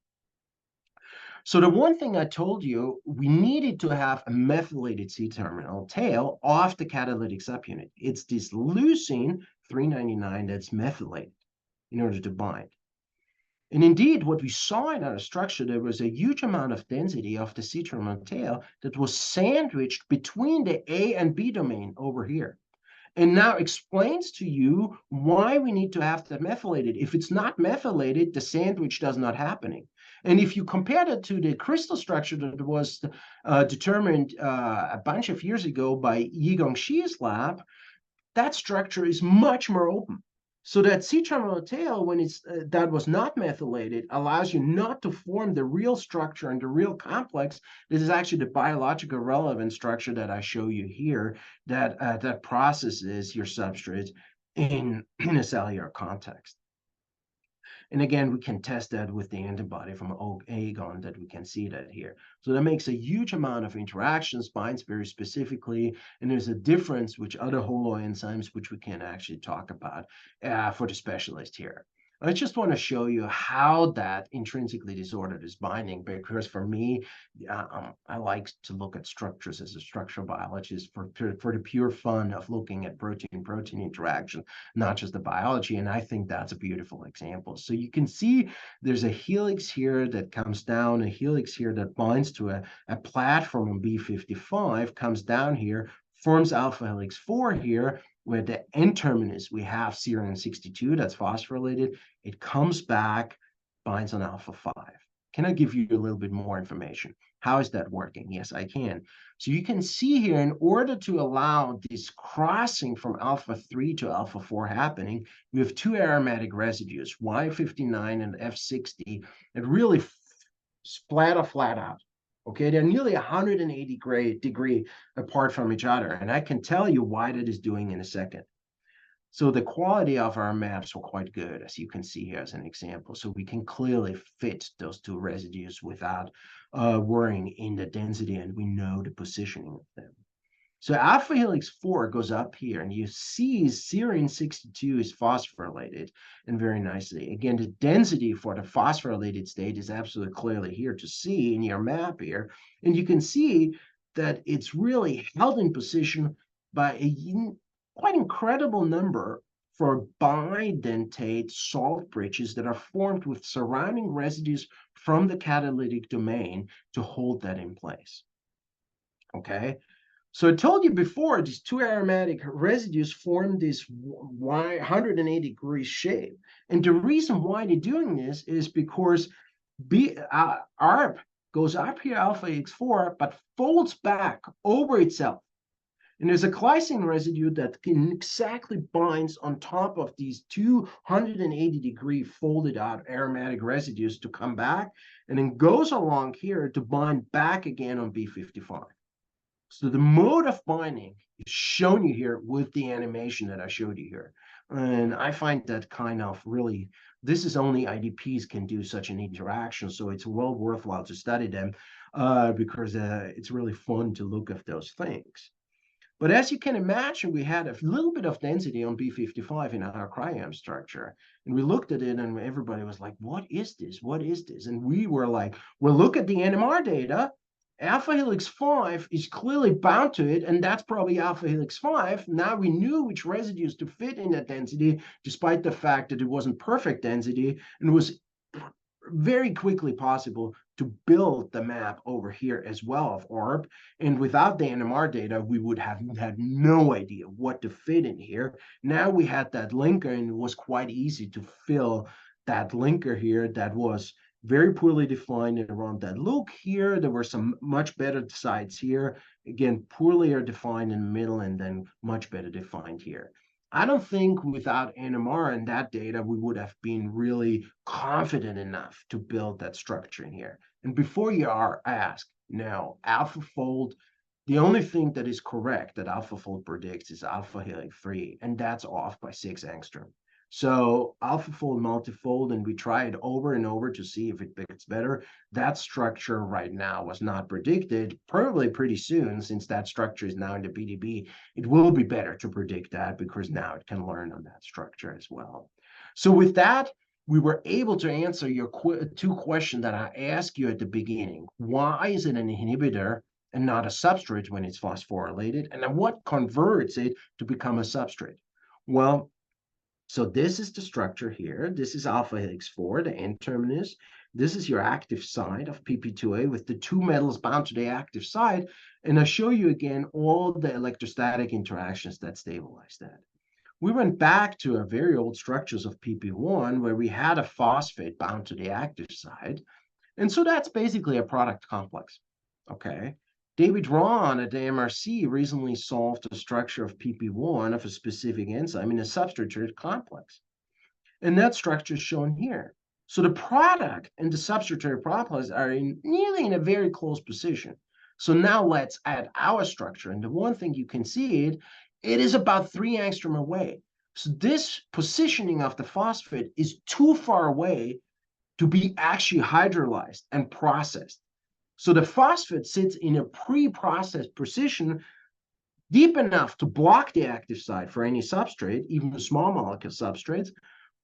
So the one thing I told you, we needed to have a methylated C-terminal tail off the catalytic subunit. It's this leucine 399 that's methylated in order to bind. And indeed, what we saw in our structure, there was a huge amount of density of the C-terminal tail that was sandwiched between the A and B domain over here. And now explains to you why we need to have that methylated. If it's not methylated, the sandwich does not happening. And if you compare that to the crystal structure that was determined a bunch of years ago by Yigong Shi's lab, that structure is much more open. So that C-terminal tail, when it's that was not methylated, allows you not to form the real structure and the real complex. This is actually the biological relevant structure that I show you here that that processes your substrate in a cellular context. And again, we can test that with the antibody from Agon that we can see that here. So that makes a huge amount of interactions, binds very specifically, and there's a difference with other holoenzymes, which we can actually talk about for the specialist here. I just want to show you how that intrinsically disordered is binding, because for me, I like to look at structures as a structural biologist for the pure fun of looking at protein-protein interaction, not just the biology. And I think that's a beautiful example. So you can see there's a helix here that comes down, a helix here that binds to a platform on B55, comes down here, forms alpha helix 4 here, where the N-terminus, we have serine 62, that's phosphorylated. It comes back, binds on alpha 5. Can I give you a little bit more information? How is that working? Yes, I can. So you can see here, in order to allow this crossing from alpha 3 to alpha 4 happening, we have two aromatic residues, Y59 and F60, that really splatter flat out. Okay, they're nearly 180 degree apart from each other. And I can tell you why that is doing in a second. So the quality of our maps were quite good, as you can see here as an example. So we can clearly fit those two residues without worrying in the density, and we know the positioning of them. So alpha helix 4 goes up here, and you see serine 62 is phosphorylated, and very nicely. Again, the density for the phosphorylated state is absolutely clearly here to see in your map here. And you can see that it's really held in position by a quite incredible number for bidentate salt bridges that are formed with surrounding residues from the catalytic domain to hold that in place. Okay. So I told you before, these two aromatic residues form this 180-degree shape. And the reason why they're doing this is because ARP goes up here, alpha X4, but folds back over itself. And there's a glycine residue that exactly binds on top of these 280-degree folded out aromatic residues to come back, and then goes along here to bind back again on B55. So the mode of binding is shown you here with the animation that I showed you here. And I find that kind of really, this is only IDPs can do such an interaction. So it's well worthwhile to study them because it's really fun to look at those things. But as you can imagine, we had a little bit of density on B55 in our cryo-EM structure. And we looked at it and everybody was like, what is this? What is this? And we were like, well, look at the NMR data. Alpha helix 5 is clearly bound to it, and that's probably alpha helix 5. Now we knew which residues to fit in that density, despite the fact that it wasn't perfect density, and it was very quickly possible to build the map over here as well of ARP. And without the NMR data, we would have had no idea what to fit in here. Now we had that linker, and it was quite easy to fill that linker here that was very poorly defined and around that loop here. There were some much better sites here. Again, poorly defined in the middle, and then much better defined here. I don't think without NMR and that data, we would have been really confident enough to build that structure in here. And before you are asked, no, AlphaFold, the only thing that is correct that AlphaFold predicts is alpha helix 3, and that's off by 6 angstrom. So AlphaFold, multifold, and we try it over and over to see if it gets better. That structure right now was not predicted. Probably pretty soon, since that structure is now in the PDB, it will be better to predict that because now it can learn on that structure as well. So with that, we were able to answer your two questions that I asked you at the beginning. Why is it an inhibitor and not a substrate when it's phosphorylated? And then what converts it to become a substrate? Well, so this is the structure here. This is alpha helix 4, the N-terminus. This is your active site of PP2A with the two metals bound to the active site. And I show you again all the electrostatic interactions that stabilize that. We went back to our very old structures of PP1 where we had a phosphate bound to the active site. And so that's basically a product complex. Okay. David Rahn at the MRC recently solved the structure of PP1 of a specific enzyme in a substrate complex. And that structure is shown here. So the product and the substrate complex are nearly in a very close position. So now let's add our structure. And the one thing you can see it is about 3 angstrom away. So this positioning of the phosphate is too far away to be actually hydrolyzed and processed. So the phosphate sits in a pre-processed position deep enough to block the active site for any substrate, even small molecule substrates,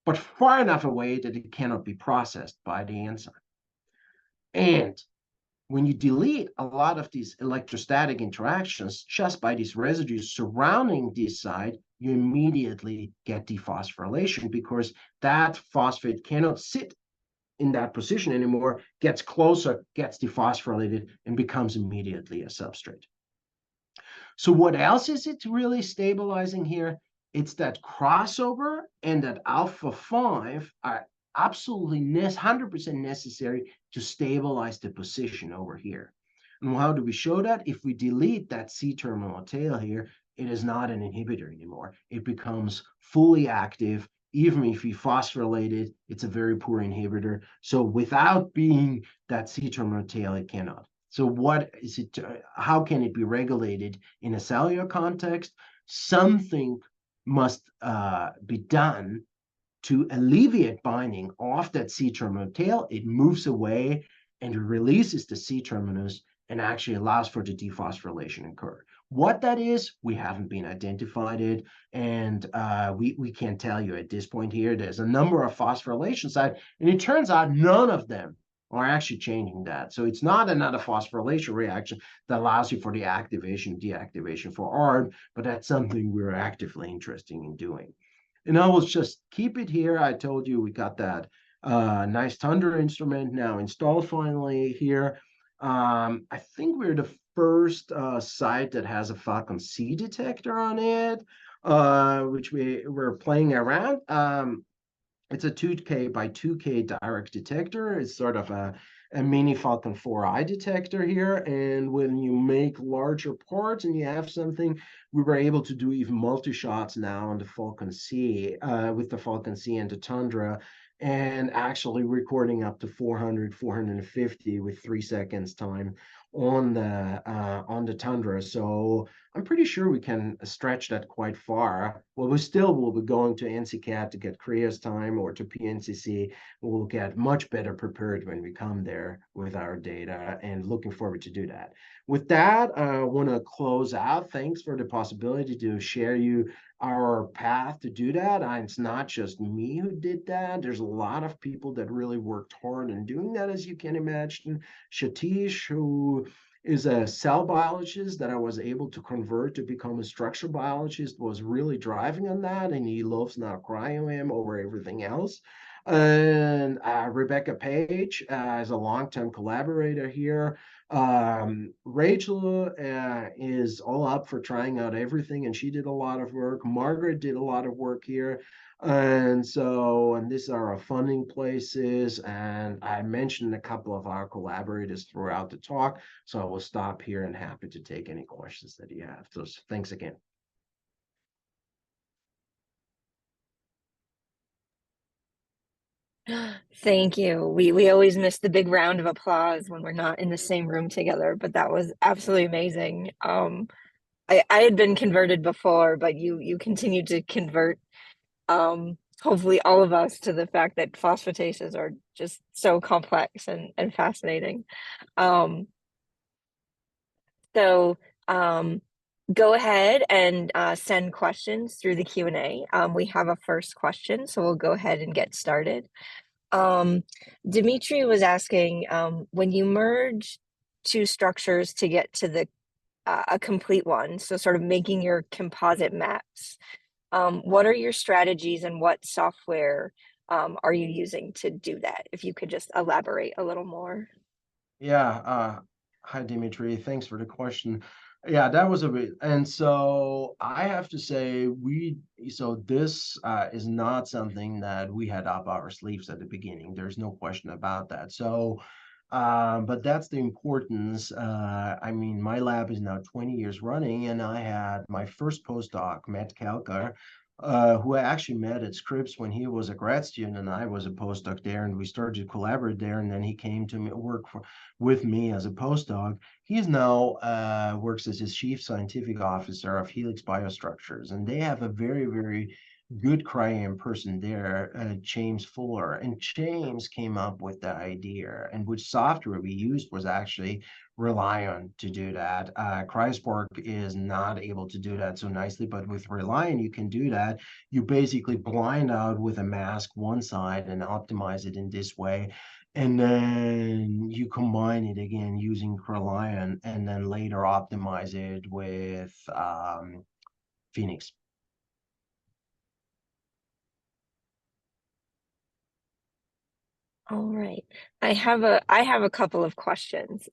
but far enough away that it cannot be processed by the enzyme. And when you delete a lot of these electrostatic interactions just by these residues surrounding this site, you immediately get dephosphorylation because that phosphate cannot sit in that position anymore, gets closer, gets dephosphorylated, and becomes immediately a substrate. So what else is it really stabilizing here? It's that crossover and that alpha 5 are absolutely 100% necessary to stabilize the position over here. And how do we show that? If we delete that C-terminal tail here, it is not an inhibitor anymore. It becomes fully active. Even if we phosphorylate it, it's a very poor inhibitor. So without being that C-terminal tail, it cannot. So what is it? How can it be regulated in a cellular context? Something must be done to alleviate binding off that C-terminal tail. It moves away and releases the C-terminus and actually allows for the dephosphorylation occur. What that is, we haven't been identified it, and we can't tell you at this point here. There's a number of phosphorylation sites, and it turns out none of them are actually changing that. So it's not another phosphorylation reaction that allows you for the activation, deactivation for ARPP, but that's something we're actively interested in doing. And I will just keep it here. I told you we got that nice Tundra instrument now installed finally here. I think we're the first site that has a Falcon C detector on it, which we're playing around. It's a 2K by 2K direct detector. It's sort of a mini Falcon 4i detector here. And when you make larger parts and you have something, we were able to do even multi-shots now on the Falcon C, with the Falcon C and the Tundra, and actually recording up to 400, 450 with 3 seconds time on the Tundra. So I'm pretty sure we can stretch that quite far. Well, we still will be going to NCCAT to get Kriya's time, or to PNCC. We'll get much better prepared when we come there with our data, and looking forward to do that. With that, I want to close out. Thanks for the possibility to share you our path to do that. It's not just me who did that. There's a lot of people that really worked hard in doing that, as you can imagine. Satish, who is a cell biologist that I was able to convert to become a structural biologist, was really driving on that, and he loves now cryo-EM over everything else. And Rebecca Page is a long-term collaborator here. Rachel is all up for trying out everything, and she did a lot of work. Margaret did a lot of work here. And these are our funding places. And I mentioned a couple of our collaborators throughout the talk. So I will stop here and happy to take any questions that you have. So thanks again. Thank you. We always miss the big round of applause when we're not in the same room together, but that was absolutely amazing. I had been converted before, but you continued to convert hopefully all of us to the fact that phosphatases are just so complex and fascinating. So go ahead and send questions through the Q&A. We have a first question, so we'll go ahead and get started. Dimitri was asking, when you merge two structures to get to the a complete one, so sort of making your composite maps, what are your strategies and what software are you using to do that? If you could just elaborate a little more. Yeah. Hi, Dimitri. Thanks for the question. Yeah, that was a bit. And so I have to say, this is not something that we had up our sleeves at the beginning. There's no question about that. So, but that's the importance. I mean, my lab is now 20 years running, and I had my first postdoc, Matt Kalkar, who I actually met at Scripps when he was a grad student and I was a postdoc there, and we started to collaborate there. And then he came to work with me as a postdoc. He's now works as his chief scientific officer of Helix Biostructures, and they have a very, very good cryo-EM person there, James Fuller, and James came up with the idea, and which software we used was actually Reliant to do that. CryoSpark is not able to do that so nicely, but with Reliant you can do that. You basically blind out with a mask one side and optimize it in this way, and then you combine it again using Reliant, and then later optimize it with Phoenix. All right. I have a couple of questions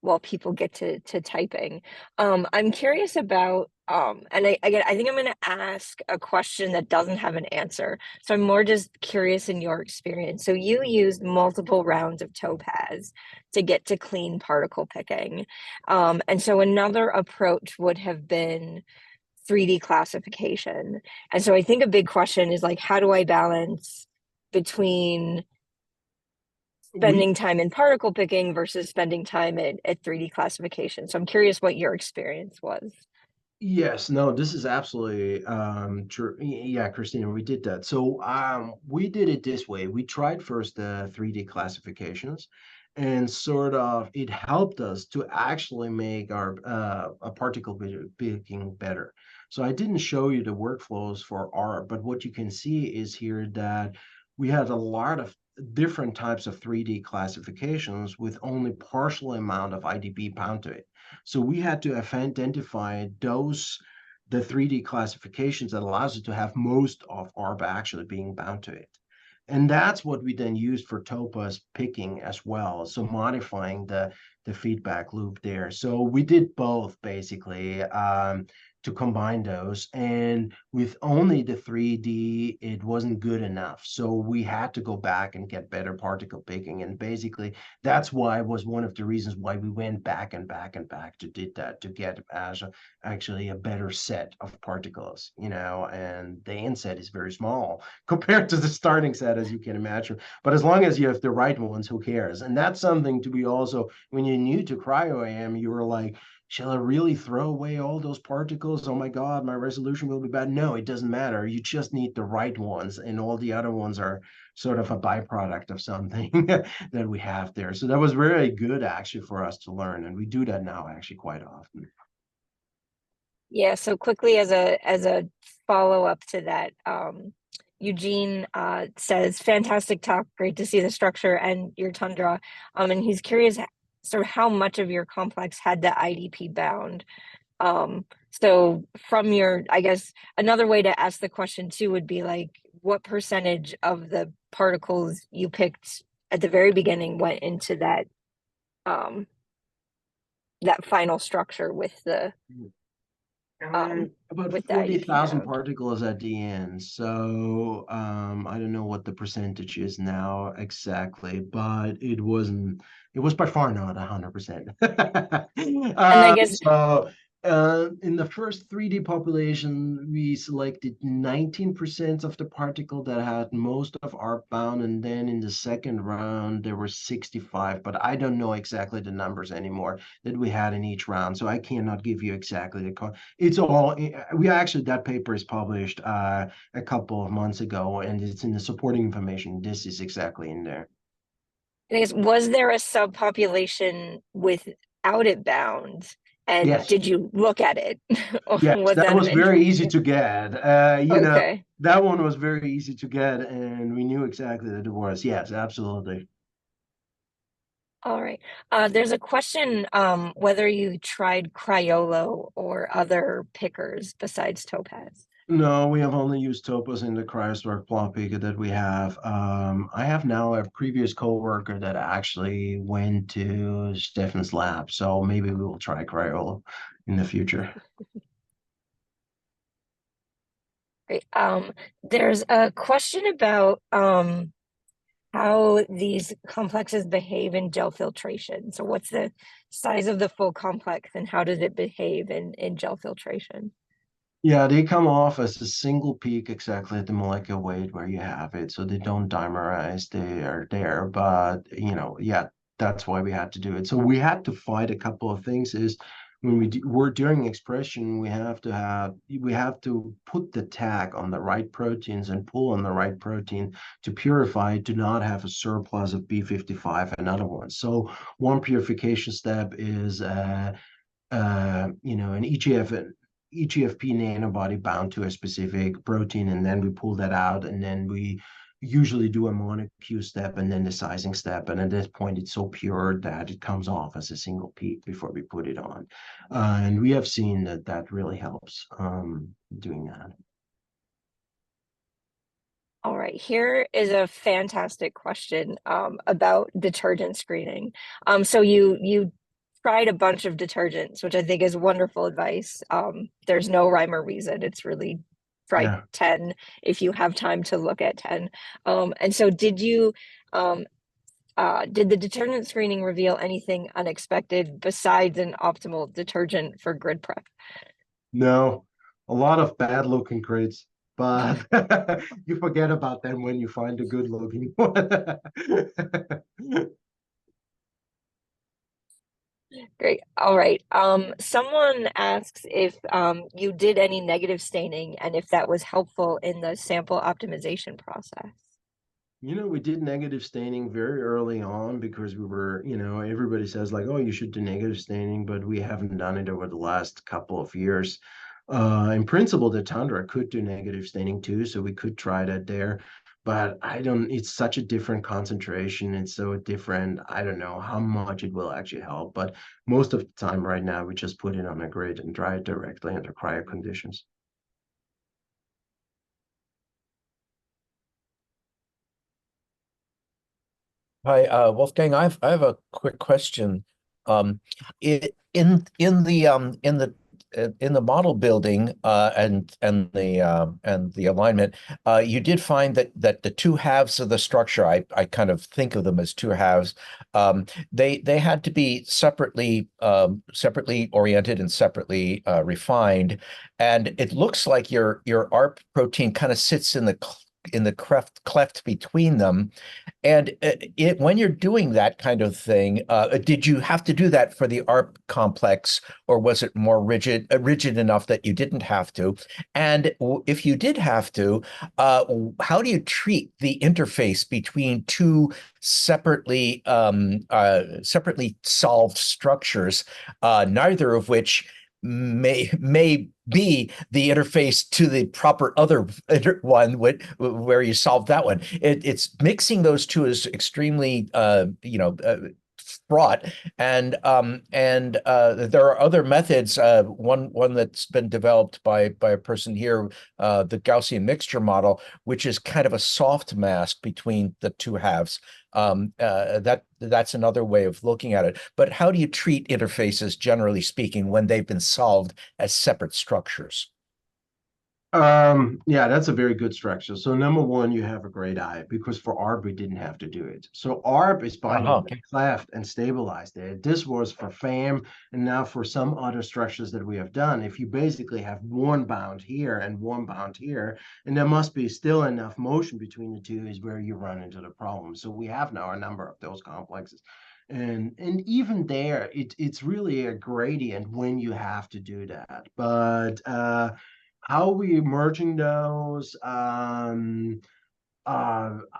while people get to typing. I'm curious about and I think I'm going to ask a question that doesn't have an answer. So I'm more just curious in your experience. So you used multiple rounds of Topaz to get to clean particle picking. And so another approach would have been 3D classification. And so I think a big question is like, how do I balance between spending time in particle picking versus spending time at 3D classification? So I'm curious what your experience was. Yes, no, this is absolutely true. Yeah, Christina, we did that. So we did it this way. We tried first the 3D classifications, and sort of it helped us to actually make our a particle picking better. So I didn't show you the workflows for ARPP, but what you can see is here that we had a lot of different types of 3D classifications with only partial amount of IDP bound to it. So we had to identify the 3D classifications that allows us to have most of ARPP actually being bound to it. And that's what we then used for Topaz picking as well. So modifying the feedback loop there. So we did both basically to combine those. And with only the 3D, it wasn't good enough. So we had to go back and get better particle picking. And basically, that's why was one of the reasons why we went back and back and back to did that to get actually a better set of particles, you know, and the end set is very small compared to the starting set, as you can imagine. But as long as you have the right ones, who cares? And that's something to be also, when you're new to cryo-EM, you were like, shall I really throw away all those particles? Oh my God, my resolution will be bad. No, it doesn't matter. You just need the right ones, and all the other ones are sort of a byproduct of something that we have there. So that was very good actually for us to learn, and we do that now actually quite often. Yeah, so quickly as a follow-up to that, Eugene says, fantastic talk, great to see the structure and your tundra. And he's curious sort of how much of your complex had the IDP bound. So from your, I guess another way to ask the question too would be like, what percentage of the particles you picked at the very beginning went into that that final structure with the about with the 40,000 IDP particles at the end. So I don't know what the percentage is now exactly, but it was by far not 100%. and I guess So in the first 3D population, we selected 19% of the particle that had most of ARP bound, and then in the second round there were 65, but I don't know exactly the numbers anymore that we had in each round, so I cannot give you exactly the it's all, we actually, that paper is published a couple of months ago, and it's in the supporting information. This is exactly in there. I guess, was there a subpopulation without it bound? And Yes. did you look at it? Or Yes, was that that was an very easy interesting? to get. You know, Okay. that one was very easy to get, and we knew exactly that it was. Yes, absolutely. All right. There's a question whether you tried Cryolo or other pickers besides Topaz. No, we have only used Topaz in the cryo plot picker that we have. I have now a previous coworker that actually went to Stefan's lab, so maybe we will try Cryola in the future. Great. There's a question about how these complexes behave in gel filtration. So what's the size of the full complex and how does it behave in gel filtration? Yeah, they come off as a single peak exactly at the molecular weight where you have it. So they don't dimerize, they are there. But, you know, yeah, that's why we had to do it. So we had to fight a couple of things is when we're during expression, we have to put the tag on the right proteins and pull on the right protein to purify to not have a surplus of B55 and other ones. So one purification step is an EGFP antibody bound to a specific protein, and then we pull that out, and then we usually do a mono-Q step and then the sizing step. And at this point, it's so pure that it comes off as a single peak before we put it on. And we have seen that that really helps doing that. All right, here is a fantastic question about detergent screening. So you tried a bunch of detergents, which I think is wonderful advice. There's no rhyme or reason. It's really try 10 if you have time to look at 10. And so did the detergent screening reveal anything unexpected besides an optimal detergent for grid prep? No, a lot of bad looking crates, but you forget about them when you find a good looking one. Great. All right. Someone asks if you did any negative staining and if that was helpful in the sample optimization process. We did negative staining very early on because we were, everybody says like, oh, you should do negative staining, but we haven't done it over the last couple of years. In principle, the Tundra could do negative staining too, so we could try that there. But it's such a different concentration. It's so different. I don't know how much it will actually help. But most of the time right now, we just put it on a grid and dry it directly under cryo conditions. Hi, Wolfgang. I have a quick question. In the model building and the alignment, you did find that the two halves of the structure, I kind of think of them as two halves. They had to be separately oriented and separately refined, and it looks like your ARP protein kind of sits in the cleft between them. And when you're doing that kind of thing, did you have to do that for the ARP complex, or was it more rigid enough that you didn't have to? And if you did have to, how do you treat the interface between two separately solved structures, neither of which may be the interface to the proper other one where you solve that one? It's mixing those two is extremely fraught, and there are other methods. One that's been developed by a person here, the Gaussian mixture model, which is kind of a soft mask between the two halves. That's another way of looking at it. But how do you treat interfaces, generally speaking, when they've been solved as separate structures? Yeah, that's a very good structure. So number one, you have a great eye because for ARP, we didn't have to do it. So ARP is binding the cleft and stabilized it. This was for FAM, and now for some other structures that we have done, if you basically have one bound here and one bound here, and there must be still enough motion between the two is where you run into the problem. So we have now a number of those complexes. And even there, it's really a gradient when you have to do that. But how are we merging those? I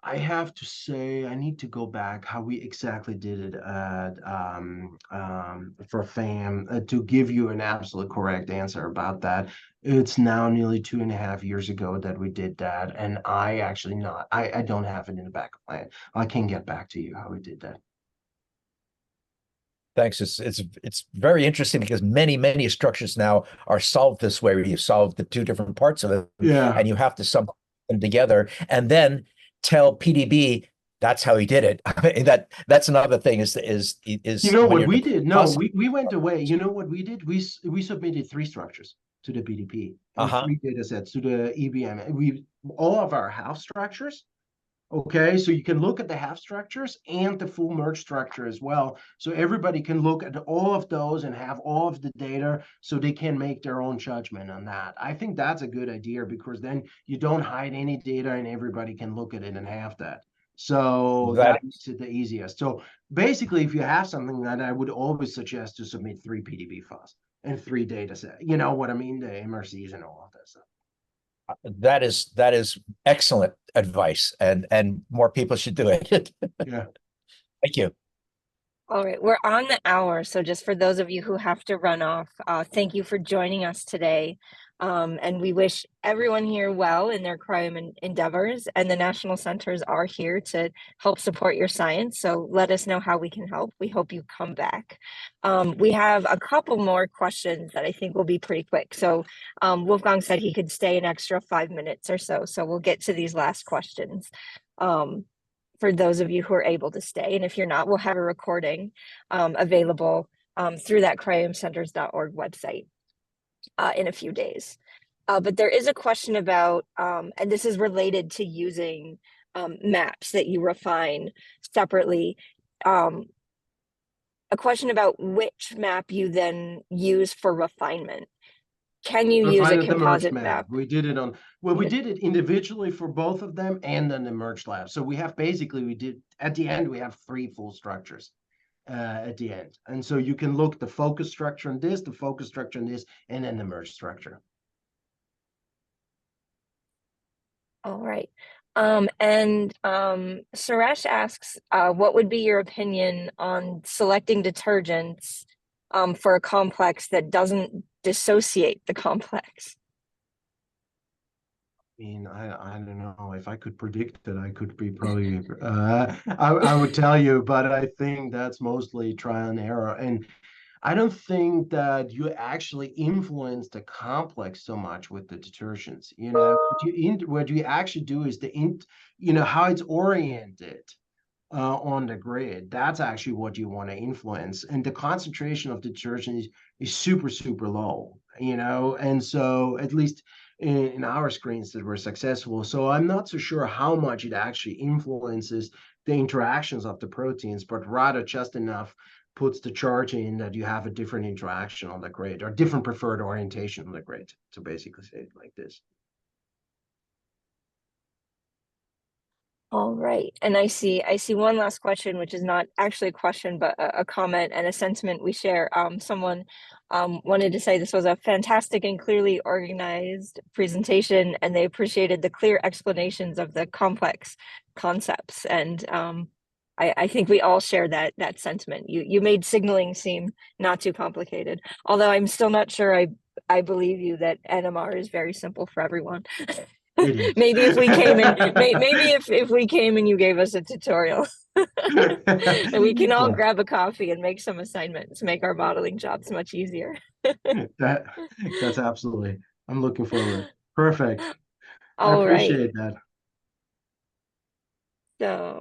have to say, I need to go back how we exactly did it at for FAM to give you an absolute correct answer about that. It's now nearly 2.5 years ago that we did that, and I don't have it in the back of my head. I can get back to you how we did that. Thanks. It's very interesting because many structures now are solved this way, where you solve the two different parts of it, and you have to sum them together and then tell PDB that's how he did it. That's another thing is what we did? No, we went away. You know what we did? We submitted 3 structures to the PDP and 3 data sets to the EBM. All of our half structures. Okay, so you can look at the half structures and the full merge structure as well. So everybody can look at all of those and have all of the data so they can make their own judgment on that. I think that's a good idea because then you don't hide any data and everybody can look at it and have that. So that makes it the easiest. So basically, if you have something that I would always suggest to submit 3 PDB files. and 3 data set. You know what I mean? The MRCs and all of that stuff. That is excellent advice, and more people should do it. Yeah. Thank you. All right, we're on the hour. So just for those of you who have to run off, thank you for joining us today. And we wish everyone here well in their cryo endeavors, and the national centers are here to help support your science. So let us know how we can help. We hope you come back. We have a couple more questions that I think will be pretty quick. So Wolfgang said he could stay an extra 5 minutes or so. So we'll get to these last questions. For those of you who are able to stay. And if you're not, we'll have a recording available through that cryo-centers.org website in a few days. But there is a question about, and this is related to using maps that you refine separately. A question about which map you then use for refinement. Can you use a composite map? We did it on, well, we did it individually for both of them and then the merged lab. So we have basically, at the end, we have 3 full structures at the end. And so you can look the focus structure on this, the focus structure on this, and then the merged structure. All right. Suresh asks, what would be your opinion on selecting detergents for a complex that doesn't dissociate the complex? I mean, I don't know if I could predict it. I could be probably I would tell you, but I think that's mostly trial and error. And I don't think that you actually influence the complex so much with the detergents. You know, what you actually do is how it's oriented on the grid. That's actually what you want to influence. And the concentration of detergent is super, super low, and so at least in our screens that were successful. So I'm not so sure how much it actually influences the interactions of the proteins, but rather just enough puts the charge in that you have a different interaction on the grid or different preferred orientation on the grid, to basically say it like this. All right, and I see one last question, which is not actually a question, but a comment and a sentiment we share. Someone wanted to say this was a fantastic and clearly organized presentation, and they appreciated the clear explanations of the complex concepts. And I think we all share that sentiment. You made signaling seem not too complicated, although I'm still not sure I believe you that NMR is very simple for everyone. Maybe if we came in, maybe if we came and you gave us a tutorial, and we can all grab a coffee and make some assignments, make our modeling jobs much easier. That's absolutely. I'm looking forward. Perfect. I All right. appreciate that. So.